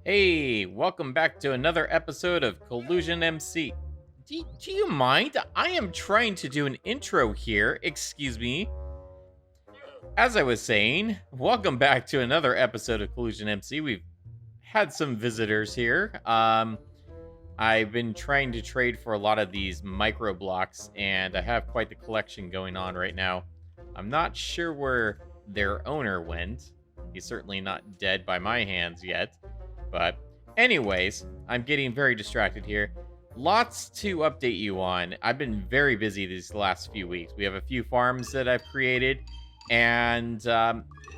Hey, welcome back to another episode of CollusionMC. Do you mind? I am trying to do an intro here. Excuse me. As I was saying, welcome back to another episode of CollusionMC. We've had some visitors here. I've been trying to trade for a lot of these micro blocks, and I have quite the collection going on right now. I'm not sure where their owner went. He's certainly not dead by my hands yet. But, anyways, I'm getting very distracted here. Lots to update you on. I've been very busy these last few weeks. We have a few farms that I've created, and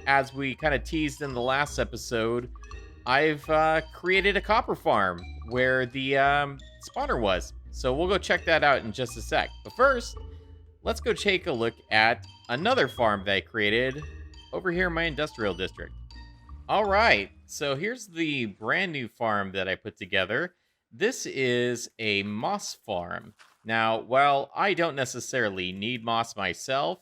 as we kind of teased in the last episode, I've created a copper farm where the spawner was. So we'll go check that out in just a sec. But first, let's go take a look at another farm that I created over here in my industrial district. All right, so here's the brand new farm that I put together. This is a moss farm. Now, while I don't necessarily need moss myself,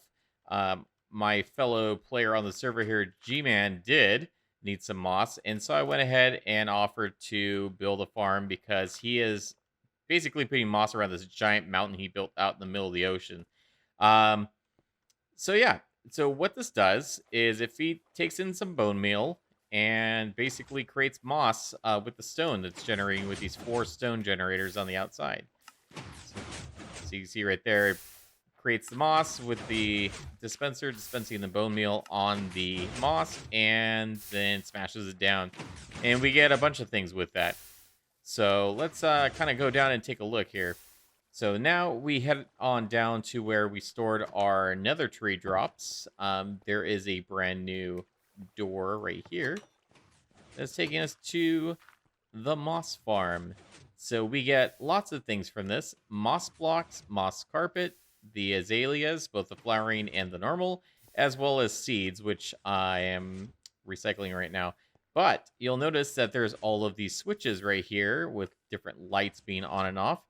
my fellow player on the server here, G-Man, did need some moss, and so I went ahead and offered to build a farm because he is basically putting moss around this giant mountain he built out in the middle of the ocean. Um, so yeah, so what this does is takes in some bone meal and basically creates moss with the stone that's generating with these 4 stone generators on the outside. So you can see right there, it creates the moss with the dispenser dispensing the bone meal on the moss and then smashes it down. And we get a bunch of things with that. So let's kind of go down and take a look here. So now we head on down to where we stored our nether tree drops. There is a brand new door right here that's taking us to the moss farm. So we get lots of things from this: moss blocks, moss carpet, the azaleas, both the flowering and the normal, as well as seeds, which I am recycling right now. But you'll notice that there's all of these switches right here with different lights being on and off.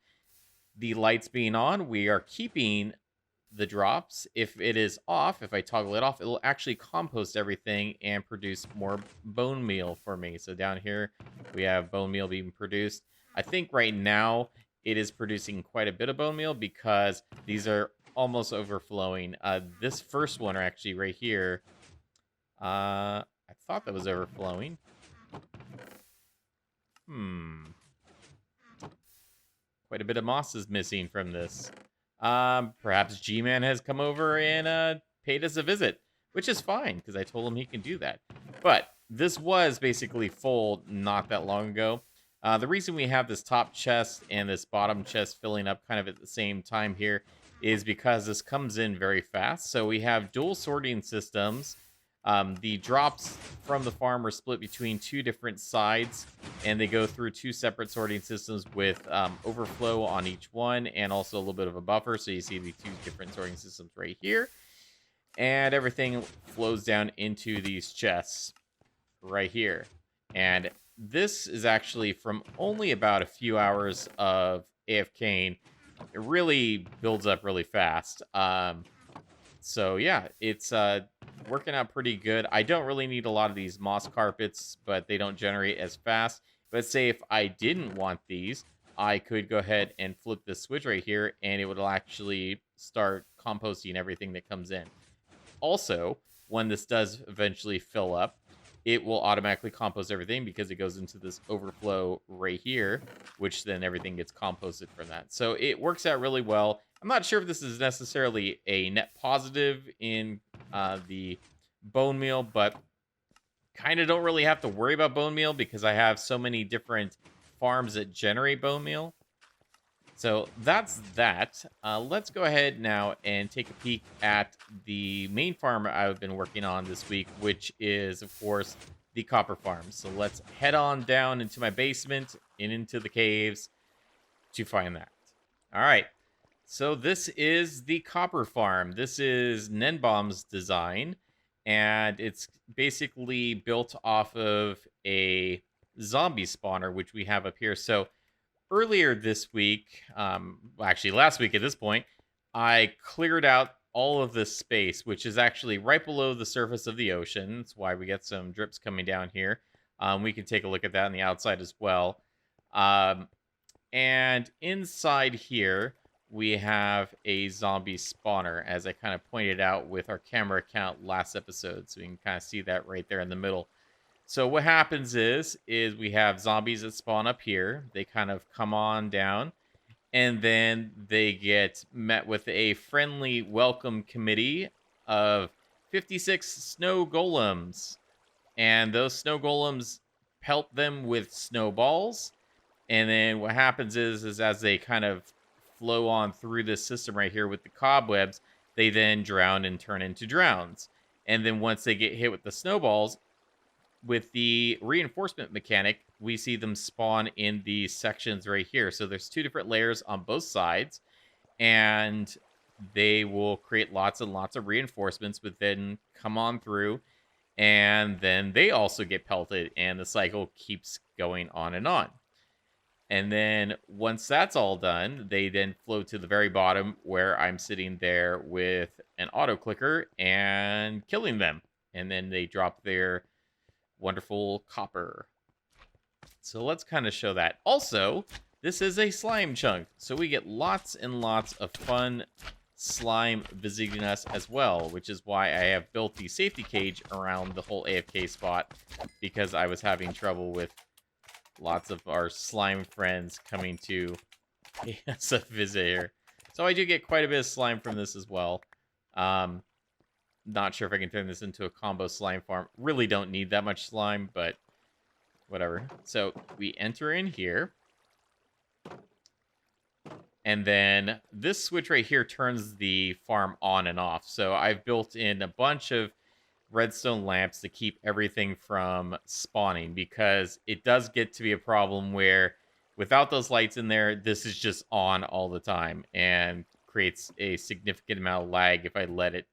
The lights being on, we are keeping the drops. If it is off, if I toggle it off, it will actually compost everything and produce more bone meal for me. So down here, we have bone meal being produced. I think right now it is producing quite a bit of bone meal because these are almost overflowing. This first one, are actually right here, I thought that was overflowing. Quite a bit of moss is missing from this. Perhaps G-Man has come over and paid us a visit, which is fine because I told him he can do that. But this was basically full not that long ago. The reason we have this top chest and this bottom chest filling up kind of at the same time here is because this comes in very fast. So we have dual sorting systems. The drops from the farm are split between 2 different sides, and they go through 2 separate sorting systems with overflow on each one and also a little bit of a buffer. So you see the 2 different sorting systems right here. And everything flows down into these chests right here. And this is actually from only about a few hours of AFKing. It really builds up really fast. So yeah, it's working out pretty good. I don't really need a lot of these moss carpets, but they don't generate as fast. But say if I didn't want these, I could go ahead and flip this switch right here, and it would actually start composting everything that comes in. Also, when this does eventually fill up, it will automatically compost everything because it goes into this overflow right here, which then everything gets composted from that. So it works out really well. I'm not sure if this is necessarily a net positive in the bone meal, but kind of don't really have to worry about bone meal because I have so many different farms that generate bone meal. So that's that. Let's go ahead now and take a peek at the main farm I've been working on this week, which is, of course, the copper farm. So let's head on down into my basement and into the caves to find that. All right. So this is the copper farm. This is Nenbom's design, and it's basically built off of a zombie spawner, which we have up here. So earlier this week, actually last week at this point, I cleared out all of this space, which is actually right below the surface of the ocean. That's why we get some drips coming down here. We can take a look at that on the outside as well. Um, and inside here, we have a zombie spawner, as I kind of pointed out with our camera count last episode. So you can kind of see that right there in the middle. So what happens is we have zombies that spawn up here. They kind of come on down, and then they get met with a friendly welcome committee of 56 snow golems. And those snow golems pelt them with snowballs. And then what happens is as they kind of flow on through this system right here with the cobwebs, they then drown and turn into drowns. And then once they get hit with the snowballs, with the reinforcement mechanic, we see them spawn in these sections right here. So there's 2 different layers on both sides, and they will create lots and lots of reinforcements, but then come on through, and then they also get pelted, and the cycle keeps going on and on. And then once that's all done, they then float to the very bottom where I'm sitting there with an auto clicker and killing them. And then they drop their wonderful copper. So let's kind of show that. Also, this is a slime chunk, so we get lots and lots of fun slime visiting us as well, which is why I have built the safety cage around the whole AFK spot, because I was having trouble with lots of our slime friends coming to pay us a visit here. So I do get quite a bit of slime from this as well. Not sure if I can turn this into a combo slime farm. Really don't need that much slime, but whatever. So we enter in here. And then this switch right here turns the farm on and off. So I've built in a bunch of redstone lamps to keep everything from spawning, because it does get to be a problem where without those lights in there, this is just on all the time and creates a significant amount of lag if I let it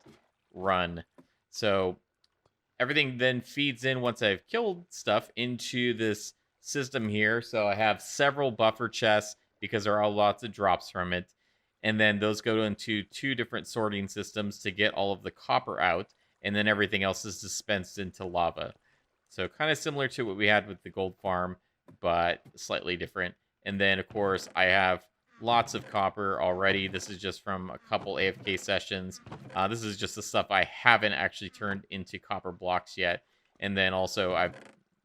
run. So everything then feeds in once I've killed stuff into this system here. So I have several buffer chests because there are lots of drops from it. And then those go into 2 different sorting systems to get all of the copper out. And then everything else is dispensed into lava. So kind of similar to what we had with the gold farm, but slightly different. And then, of course, I have lots of copper already. This is just from a couple AFK sessions. This is just the stuff I haven't actually turned into copper blocks yet. And then also I've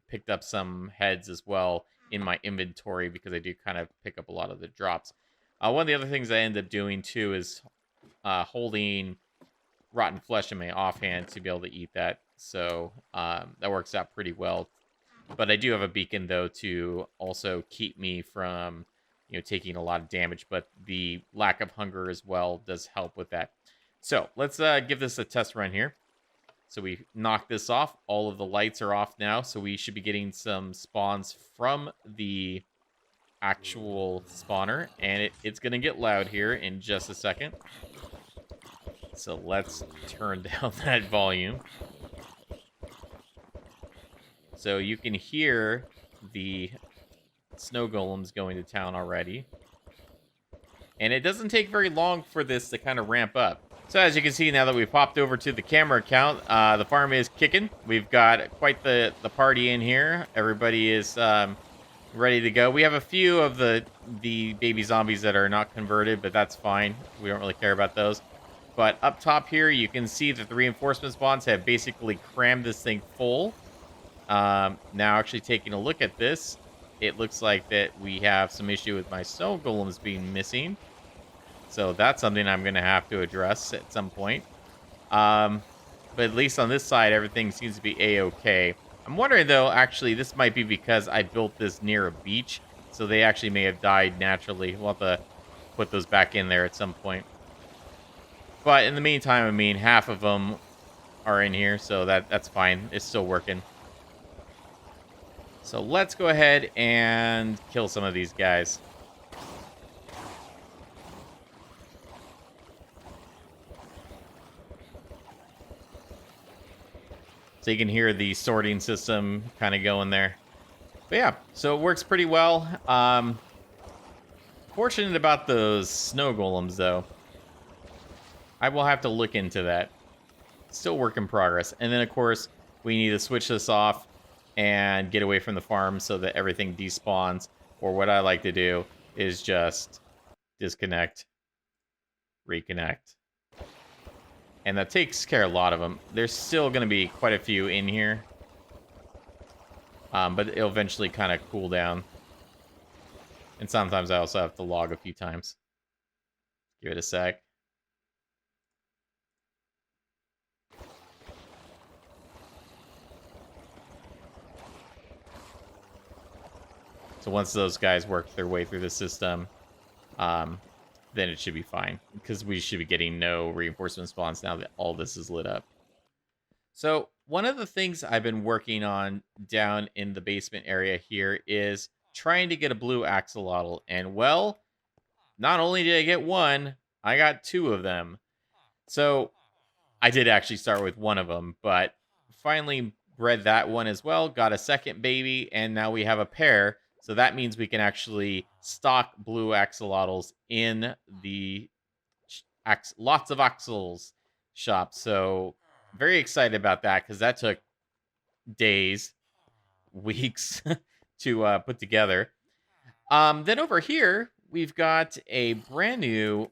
picked up some heads as well in my inventory, because I do kind of pick up a lot of the drops. One of the other things I end up doing too is holding rotten flesh in my offhand to be able to eat that. So that works out pretty well. But I do have a beacon though to also keep me from taking a lot of damage, but the lack of hunger as well does help with that. So let's give this a test run here. So we knock this off. All of the lights are off now, so we should be getting some spawns from the actual spawner, and it's going to get loud here in just a second. So let's turn down that volume. So you can hear the snow golems going to town already. And it doesn't take very long for this to kind of ramp up. So as you can see, now that we've popped over to the camera account, the farm is kicking. We've got quite the party in here. Everybody is ready to go. We have a few of the baby zombies that are not converted, but that's fine. We don't really care about those. But up top here, you can see that the reinforcement spawns have basically crammed this thing full. Now actually taking a look at this, it looks like that we have some issue with my snow golems being missing. So that's something I'm going to have to address at some point. But at least on this side, everything seems to be A-okay. I'm wondering, though, actually, this might be because I built this near a beach. So they actually may have died naturally. We'll have to put those back in there at some point. But in the meantime, I mean, half of them are in here. So that's fine. It's still working. So let's go ahead and kill some of these guys. So you can hear the sorting system kind of going there. But yeah, so it works pretty well. Fortunate about those snow golems, though. I will have to look into that. Still work in progress. And then, of course, we need to switch this off and get away from the farm so that everything despawns. Or what I like to do is just disconnect, reconnect. And that takes care of a lot of them. There's still going to be quite a few in here. But it'll eventually kind of cool down. And sometimes I also have to log a few times. Give it a sec. So once those guys work their way through the system, then it should be fine. Because we should be getting no reinforcement spawns now that all this is lit up. So one of the things I've been working on down in the basement area here is trying to get a blue axolotl. And well, not only did I get one, I got two of them. So I did actually start with one of them, but finally bred that one as well, got a second baby, and now we have a pair. So that means we can actually stock blue axolotls in the lots of axles shop. So very excited about that because that took days, weeks to put together. Then over here, we've got a brand new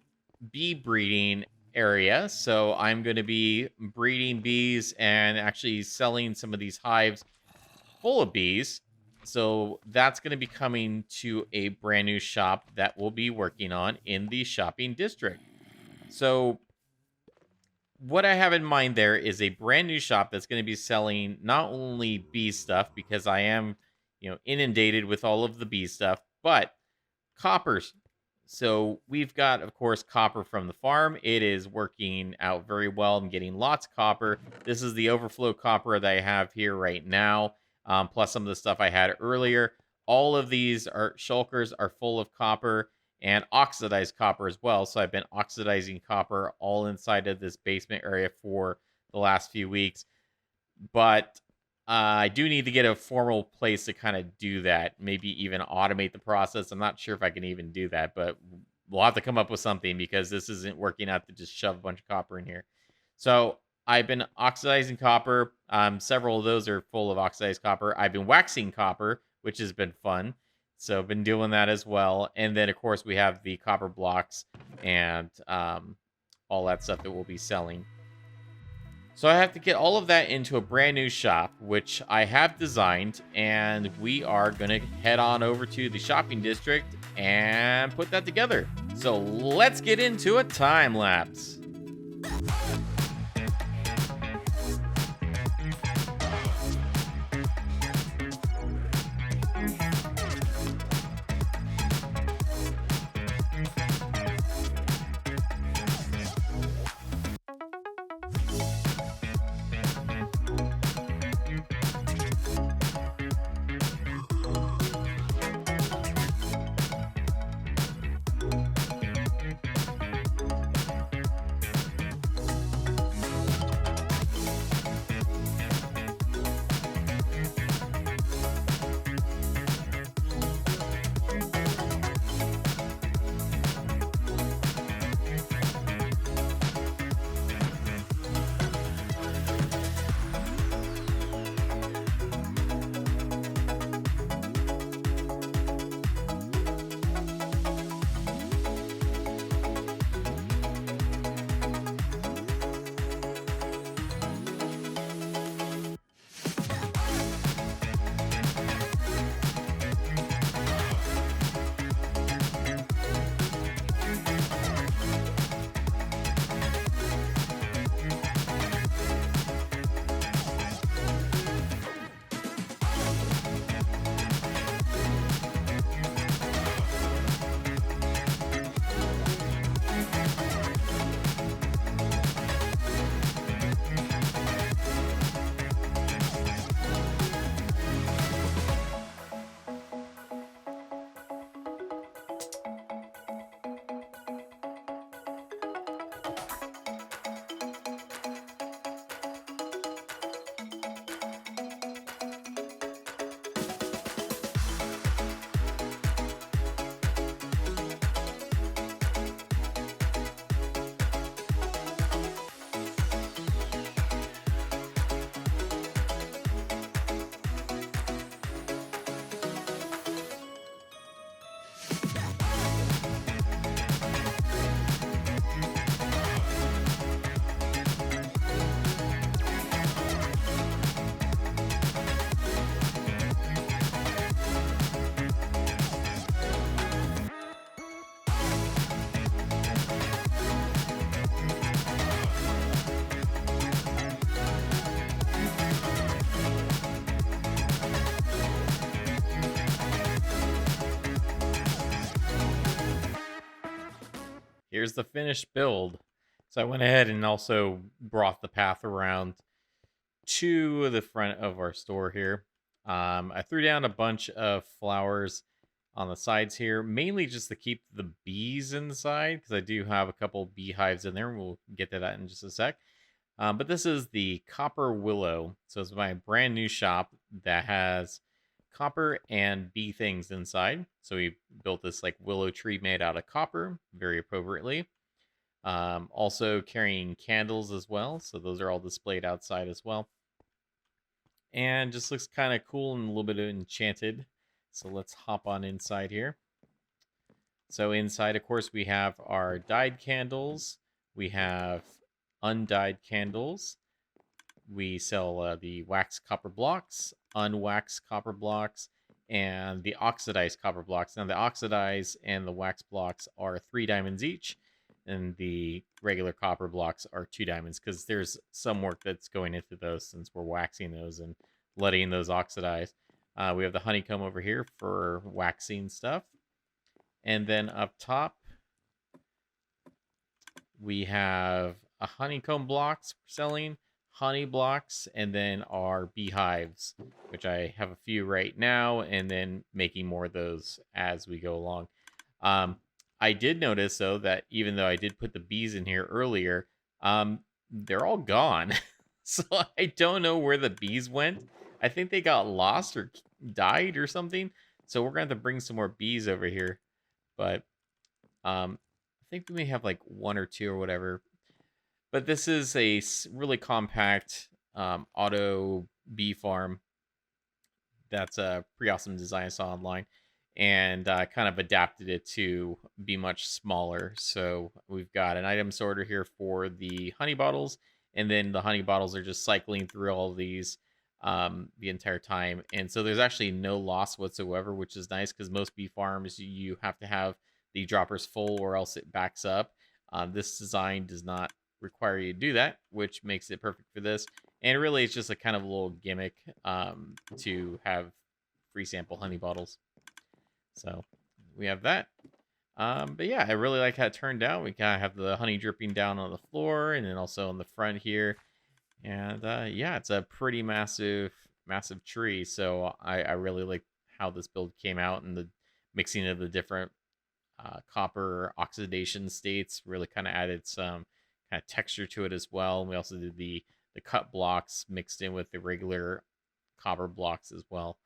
bee breeding area. So I'm going to be breeding bees and actually selling some of these hives full of bees. So that's going to be coming to a brand new shop that we'll be working on in the shopping district. So what I have in mind there is a brand new shop that's going to be selling not only bee stuff, because I am, inundated with all of the bee stuff, but coppers. So we've got, of course, copper from the farm. It is working out very well. I'm getting lots of copper. This is the overflow copper that I have here right now, plus some of the stuff I had earlier. All of these shulkers are full of copper and oxidized copper as well. So I've been oxidizing copper all inside of this basement area for the last few weeks. But I do need to get a formal place to kind of do that. Maybe even automate the process. I'm not sure if I can even do that, but we'll have to come up with something because this isn't working out to just shove a bunch of copper in here. So I've been oxidizing copper. Several of those are full of oxidized copper. I've been waxing copper, which has been fun. So I've been doing that as well. And then, of course, we have the copper blocks and all that stuff that we'll be selling. So I have to get all of that into a brand new shop, which I have designed, and we are going to head on over to the shopping district and put that together. So let's get into a time lapse. here's the finished build. So I went ahead and also brought the path around to the front of our store here. I threw down a bunch of flowers on the sides here, mainly just to keep the bees inside, because I do have a couple beehives in there, and we'll get to that in just a sec. But this is the Copper Willow. So it's my brand new shop that has copper and bee things inside. So we built this like willow tree made out of copper, very appropriately. Also carrying candles as well. So those are all displayed outside as well. And just looks kind of cool and a little bit enchanted. So let's hop on inside here. So inside, of course, we have our dyed candles. We have undyed candles. We sell the waxed copper blocks, unwaxed copper blocks, and the oxidized copper blocks. Now, the oxidized and the wax blocks are 3 diamonds each, and the regular copper blocks are 2 diamonds, because there's some work that's going into those since we're waxing those and letting those oxidize. We have the honeycomb over here for waxing stuff. And then up top, we have a honeycomb blocks for selling, honey blocks, and then our beehives, which I have a few right now, and then making more of those as we go along. I did notice, though, that even though I did put the bees in here earlier, they're all gone. So I don't know where the bees went. I think they got lost or died or something. So we're going to have to bring some more bees over here. But I think we may have like 1 or 2 or whatever. But this is a really compact auto bee farm. That's a pretty awesome design I saw online. And kind of adapted it to be much smaller. So we've got an item sorter here for the honey bottles. And then the honey bottles are just cycling through all of these the entire time. And so there's actually no loss whatsoever, which is nice, because most bee farms, you have to have the droppers full or else it backs up. This design does not require you to do that, which makes it perfect for this. And really, it's just a kind of little gimmick to have free sample honey bottles. So we have that. But yeah, I really like how it turned out. We kind of have the honey dripping down on the floor and then also on the front here. And yeah, it's a pretty massive tree. So I really like how this build came out, and the mixing of the different copper oxidation states really kind of added some kind of texture to it as well. And we also did the cut blocks mixed in with the regular copper blocks as well.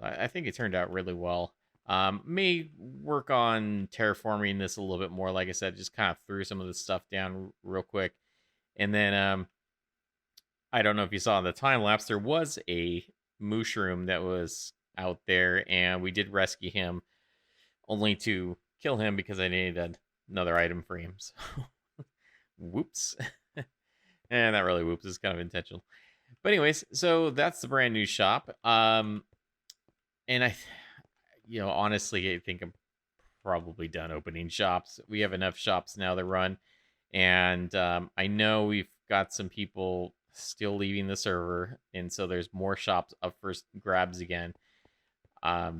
So I think it turned out really well. May work on terraforming this a little bit more. Like I said, just kind of threw some of the stuff down real quick. And then I don't know if you saw in the time lapse, there was a mushroom that was out there, and we did rescue him, only to kill him because I needed another item for him. So, whoops. And not really whoops, it's kind of intentional. But anyways, so that's the brand new shop. And honestly, I think I'm probably done opening shops. We have enough shops now to run. And I know we've got some people still leaving the server, and so there's more shops up for grabs again. But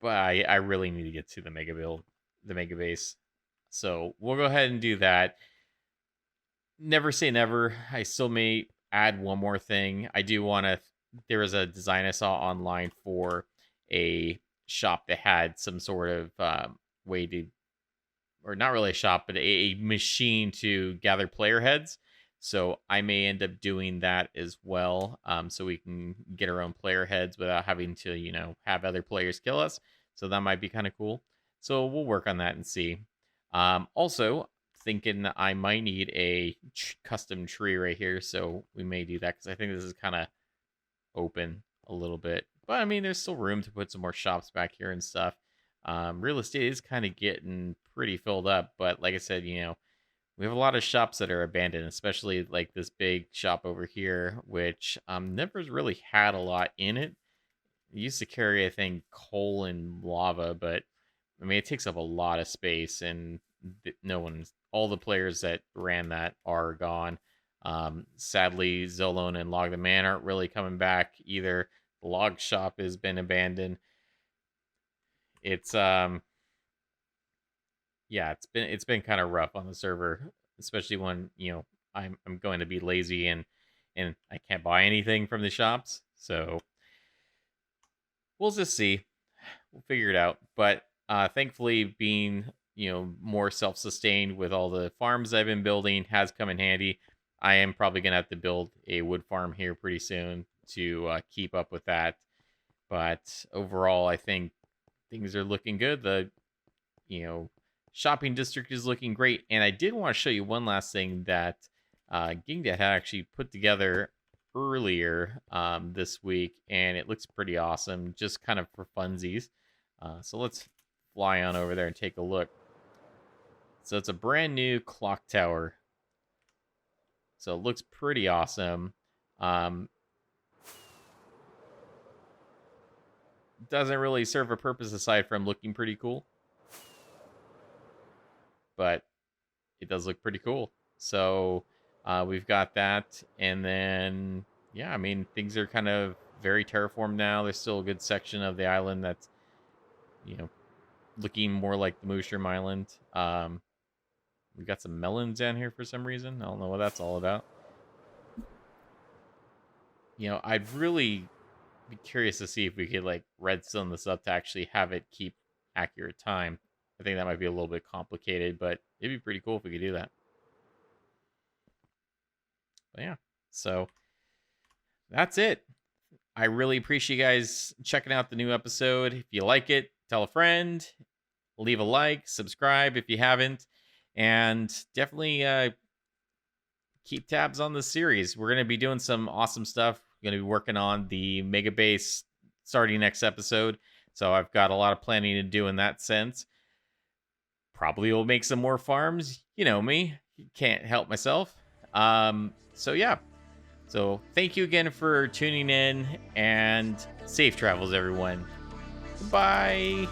I really need to get to the mega build, the mega base. So we'll go ahead and do that. Never say never. I still may add one more thing. I do want to. There was a design I saw online for a shop that had some sort of way to, or not really a shop, but a machine to gather player heads. So I may end up doing that as well, so we can get our own player heads without having to, have other players kill us. So that might be kind of cool. So we'll work on that and see. Also, thinking I might need a custom tree right here, so we may do that, because I think this is kind of open a little bit. But I mean, there's still room to put some more shops back here and stuff. Real estate is kind of getting pretty filled up, but like I said, we have a lot of shops that are abandoned, especially like this big shop over here, which never really had a lot in it. It used to carry, I think, coal and lava, but I mean, it takes up a lot of space, and all the players that ran that are gone. Sadly, Zolone and Log the Man aren't really coming back either. The log shop has been abandoned. It's Yeah, it's been kind of rough on the server, especially when, I'm going to be lazy and I can't buy anything from the shops. So we'll just see. We'll figure it out. But thankfully, being more self-sustained with all the farms I've been building has come in handy. I am probably gonna have to build a wood farm here pretty soon to keep up with that. But overall, I think things are looking good. The you know shopping district is looking great, and I did want to show you one last thing that Gingda had actually put together earlier this week, and it looks pretty awesome, just kind of for funsies. So let's fly on over there and take a look. So it's a brand new clock tower. So it looks pretty awesome. Um, doesn't really serve a purpose aside from looking pretty cool, but it does look pretty cool. So we've got that, and then yeah, I mean things are kind of very terraformed now. There's still a good section of the island that's you know looking more like the Mushroom Island. We got some melons down here for some reason. I don't know what that's all about. I'd really be curious to see if we could like redstone this up to actually have it keep accurate time. I think that might be a little bit complicated, but it'd be pretty cool if we could do that. But yeah, so that's it. I really appreciate you guys checking out the new episode. If you like it, tell a friend, leave a like, subscribe if you haven't, and definitely keep tabs on this series. We're going to be doing some awesome stuff. We're going to be working on the mega base starting next episode. So I've got a lot of planning to do in that sense. Probably will make some more farms. You know me, can't help myself. So yeah. So thank you again for tuning in, and safe travels, everyone. Goodbye.